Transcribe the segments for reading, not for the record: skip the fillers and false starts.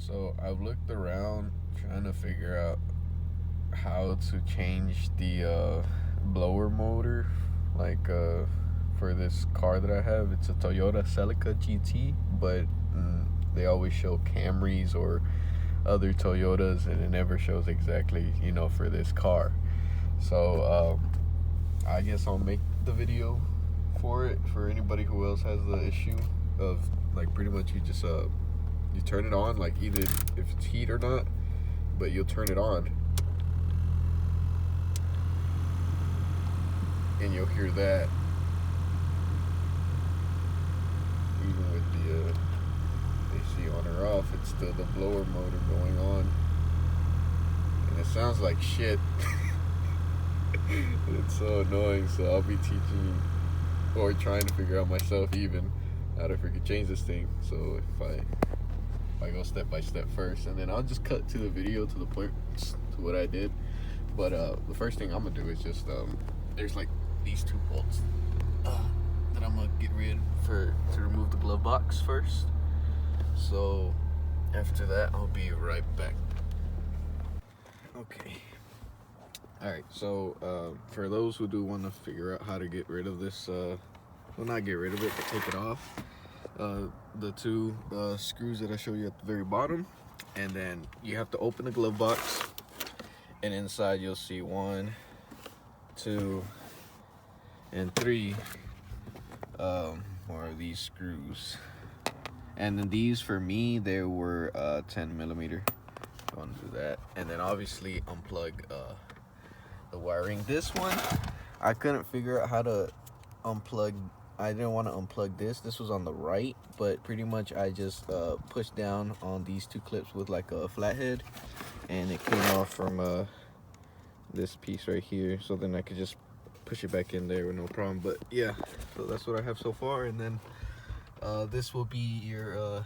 So I've looked around trying to figure out how to change the blower motor, like for this car that I have. It's a Toyota Celica GT, but they always show Camrys or other Toyotas, and it never shows exactly, for this car. So I guess I'll make the video for it for anybody who else has the issue of, like, pretty much you just you turn it on, like, either if it's heat or not, but you'll turn it on and you'll hear that even with the AC on or off. It's still the blower motor going on, and it sounds like shit. It's so annoying. So I'll be teaching or trying to figure out myself even how to freaking change this thing. So if I go step by step first, and then I'll just cut to the video to the point to what I did. But the first thing I'm gonna do is just there's like these two bolts that I'm gonna get rid to remove the glove box first. So after that, I'll be right back. Okay. Alright, so for those who do want to figure out how to get rid of this, well, not get rid of it, but take it off, the two screws that I show you at the very bottom, and then you have to open the glove box, and inside you'll see 1, 2, and 3 more of these screws. And then these, for me, they were 10 millimeter. I want to do that, and then obviously unplug the wiring. This one, I couldn't figure out how to unplug. I didn't want to unplug this. This was on the right, but pretty much I just pushed down on these two clips with like a flathead, and it came off from this piece right here. So then I could just push it back in there with no problem. But yeah, so that's what I have so far. And then this will be your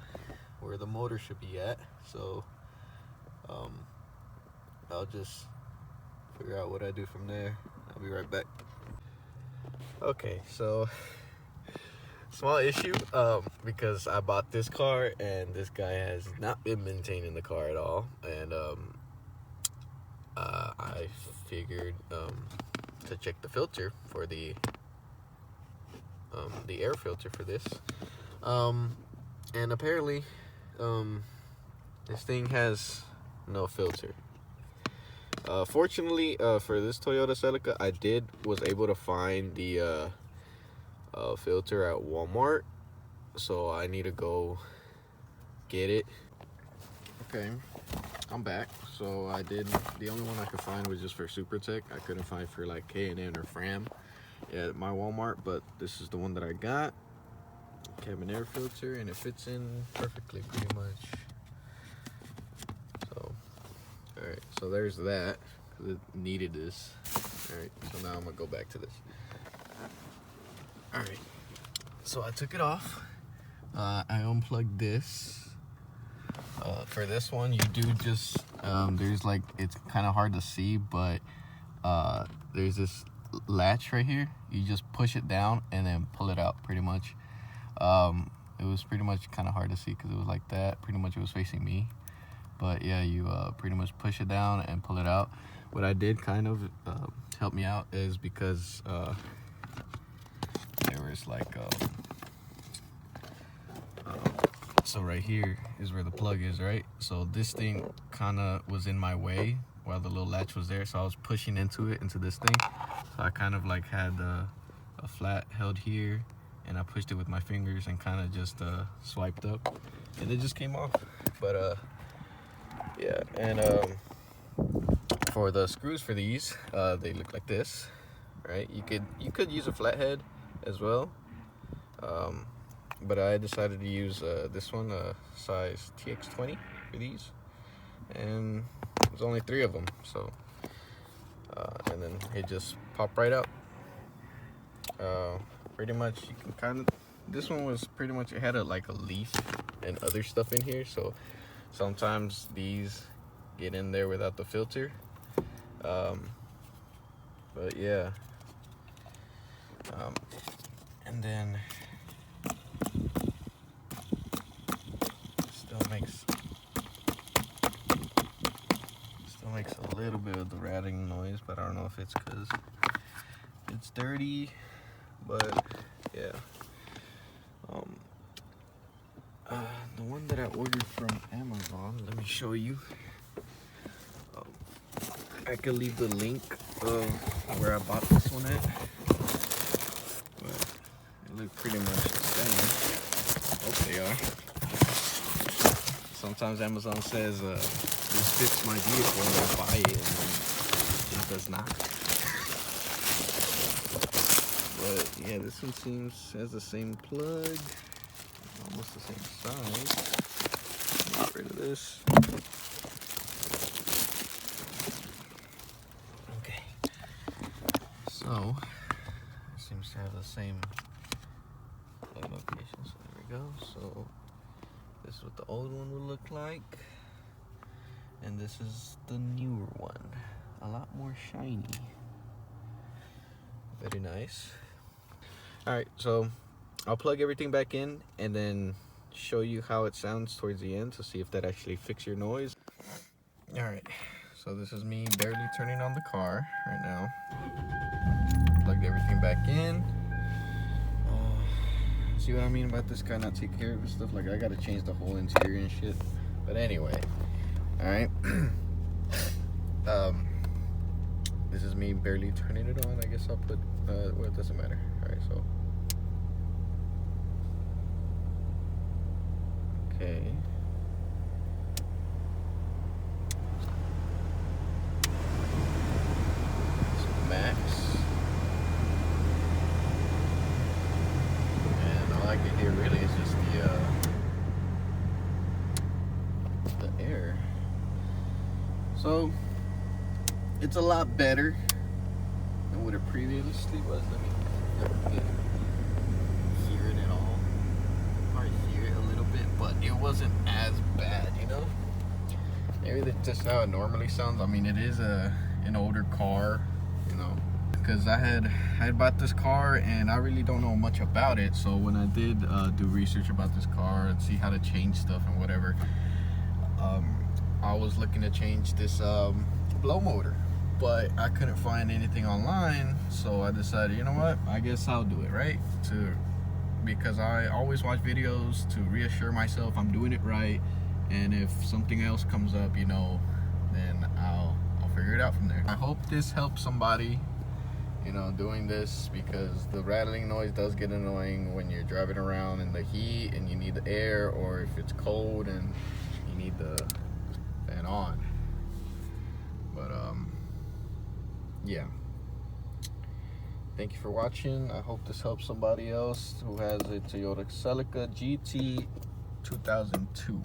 where the motor should be at. So I'll just figure out what I do from there. I'll be right back. Okay, so small issue because I bought this car and this guy has not been maintaining the car at all, and I figured to check the filter for the air filter for this, and apparently this thing has no filter. Fortunately, for this Toyota Celica, I was able to find the filter at Walmart, so I need to go get it. Okay, I'm back. So the only one I could find was just for SuperTech. I couldn't find for like K&N or Fram at my Walmart, but this is the one that I got. Cabin air filter, and it fits in perfectly, pretty much. Alright, so there's that, because it needed this. Alright, so now I'm going to go back to this. Alright, so I took it off. I unplugged this. For this one, you do just, there's like, it's kind of hard to see, but there's this latch right here. You just push it down and then pull it out, pretty much. It was pretty much kind of hard to see because it was like that. Pretty much it was facing me. But yeah, you pretty much push it down and pull it out. What I did kind of help me out is because there was like so right here is where the plug is, right? So this thing kind of was in my way while the little latch was there, so I was pushing into this thing. So I kind of like had a flat held here, and I pushed it with my fingers and kind of just swiped up, and it just came off. But yeah, and for the screws for these, they look like this, right? You could use a flathead as well, but I decided to use this one, size TX20 for these, and there's only 3 of them. So and then it just popped right out. Pretty much you can kind of, this one was pretty much, it had like a leaf and other stuff in here, so sometimes these get in there without the filter. But yeah, and then still makes bit of the rattling noise, but I don't know if it's because it's dirty. But yeah, the one that I ordered from Amazon, let me show you. I can leave the link of where I bought this one at, but it look pretty much the same. Hope they are. Sometimes Amazon says this fits my vehicle and I buy it and then it does not. But yeah, this one has the same plug, almost the same size. Get rid of this. Okay. So it seems to have the same plug location. So there we go. So this is what the old one would look like, and this is the newer one. A lot more shiny. Very nice. Alright, so I'll plug everything back in and then show you how it sounds towards the end to see if that actually fixes your noise. Alright, so this is me barely turning on the car right now. Plugged everything back in. See what I mean about this guy not taking care of his stuff? Like, I gotta change the whole interior and shit. But anyway, alright. This is me barely turning it on. I guess I'll put, well, it doesn't matter. Alright, so. Okay. So max. And all I can hear really is just the air. So it's a lot better than what it previously was. Let me hear it at all. Probably hear it a little bit, but it wasn't as bad, you know? Maybe that's just how it normally sounds. I mean, it is an older car, you know, because I had bought this car and I really don't know much about it. So when I did do research about this car and see how to change stuff and whatever, I was looking to change this blow motor, but I couldn't find anything online. So I decided, you know what, I guess I'll do it, right? Because I always watch videos to reassure myself I'm doing it right, and if something else comes up, you know, then I'll figure it out from there. I hope this helps somebody, you know, doing this, because the rattling noise does get annoying when you're driving around in the heat and you need the air, or if it's cold and you need the fan on. But yeah, thank you for watching. I hope this helps somebody else who has a Toyota Celica GT 2002.